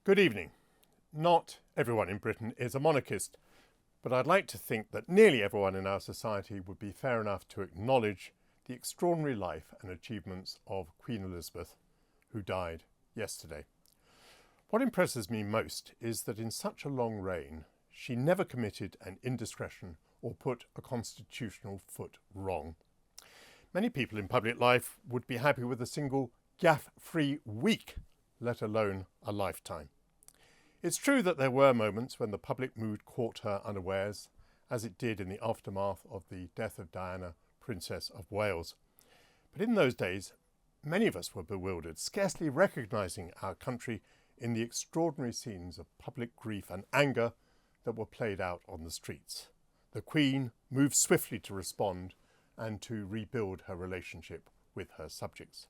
Good evening. Not everyone in Britain is a monarchist, but I'd like to think that nearly everyone in our society would be fair enough to acknowledge the extraordinary life and achievements of Queen Elizabeth, who died yesterday. What impresses me most is that in such a long reign, she never committed an indiscretion or put a constitutional foot wrong. Many people in public life would be happy with a single gaffe-free week, let alone a lifetime. It's true that there were moments when the public mood caught her unawares, as it did in the aftermath of the death of Diana, Princess of Wales. But in those days, many of us were bewildered, scarcely recognising our country in the extraordinary scenes of public grief and anger that were played out on the streets. The Queen moved swiftly to respond and to rebuild her relationship with her subjects.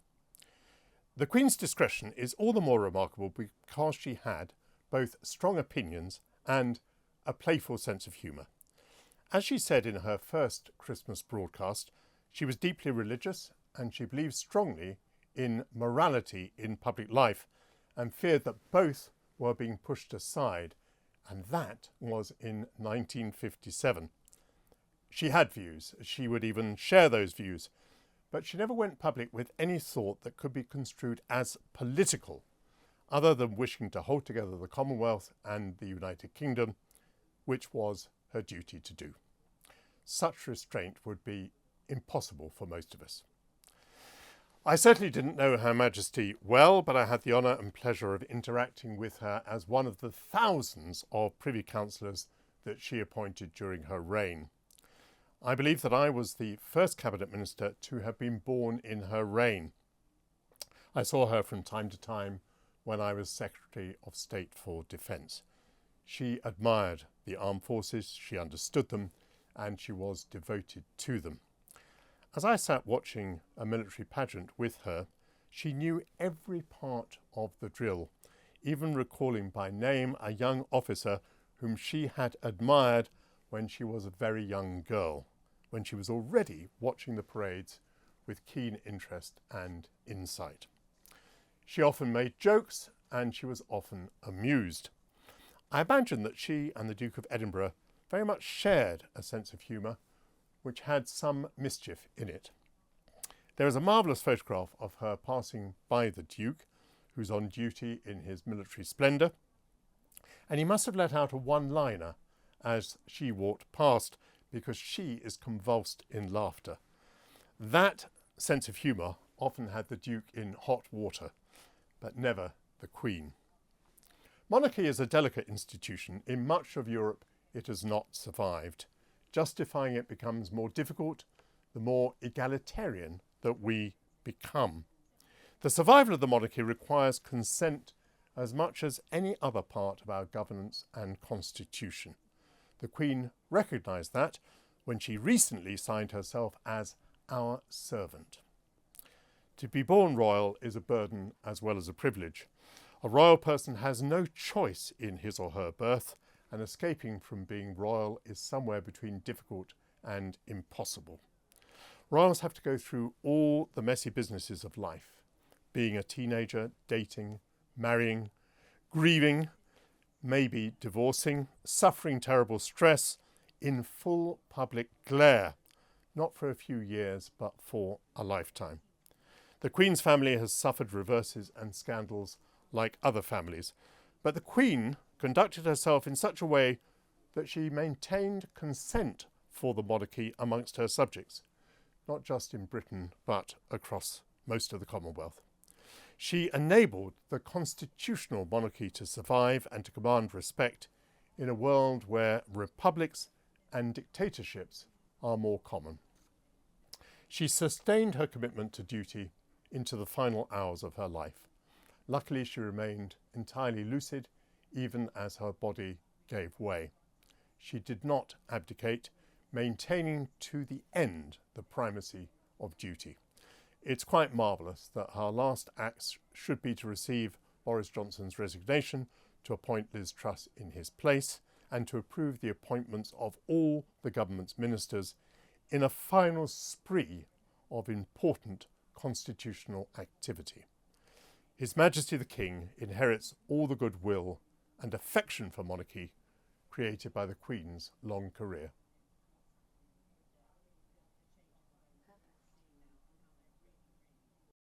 The Queen's discretion is all the more remarkable because she had both strong opinions and a playful sense of humour. As she said in her first Christmas broadcast, she was deeply religious and she believed strongly in morality in public life and feared that both were being pushed aside, and that was in 1957. She had views. She would even share those views, but she never went public with any thought that could be construed as political, other than wishing to hold together the Commonwealth and the United Kingdom, which was her duty to do. Such restraint would be impossible for most of us. I certainly didn't know Her Majesty well, but I had the honour and pleasure of interacting with her as one of the thousands of Privy Councillors that she appointed during her reign. I believe that I was the first Cabinet Minister to have been born in her reign. I saw her from time to time when I was Secretary of State for Defence. She admired the armed forces, she understood them, and she was devoted to them. As I sat watching a military pageant with her, she knew every part of the drill, even recalling by name a young officer whom she had admired when she was a very young girl, when she was already watching the parades with keen interest and insight. She often made jokes and she was often amused. I imagine that she and the Duke of Edinburgh very much shared a sense of humour, which had some mischief in it. There is a marvellous photograph of her passing by the Duke, who's on duty in his military splendour, and he must have let out a one-liner as she walked past because she is convulsed in laughter. That sense of humour often had the Duke in hot water, but never the Queen. Monarchy is a delicate institution. In much of Europe, it has not survived. Justifying it becomes more difficult the more egalitarian that we become. The survival of the monarchy requires consent as much as any other part of our governance and constitution. The Queen recognised that when she recently signed herself as our servant. To be born royal is a burden as well as a privilege. A royal person has no choice in his or her birth, and escaping from being royal is somewhere between difficult and impossible. Royals have to go through all the messy businesses of life, being a teenager, dating, marrying, grieving, maybe divorcing, suffering terrible stress in full public glare, not for a few years, but for a lifetime. The Queen's family has suffered reverses and scandals like other families, but the Queen conducted herself in such a way that she maintained consent for the monarchy amongst her subjects, not just in Britain, but across most of the Commonwealth. She enabled the constitutional monarchy to survive and to command respect in a world where republics and dictatorships are more common. She sustained her commitment to duty into the final hours of her life. Luckily, she remained entirely lucid even as her body gave way. She did not abdicate, maintaining to the end the primacy of duty. It's quite marvellous that her last acts should be to receive Boris Johnson's resignation, to appoint Liz Truss in his place, and to approve the appointments of all the government's ministers in a final spree of important constitutional activity. His Majesty the King inherits all the goodwill and affection for monarchy created by the Queen's long career.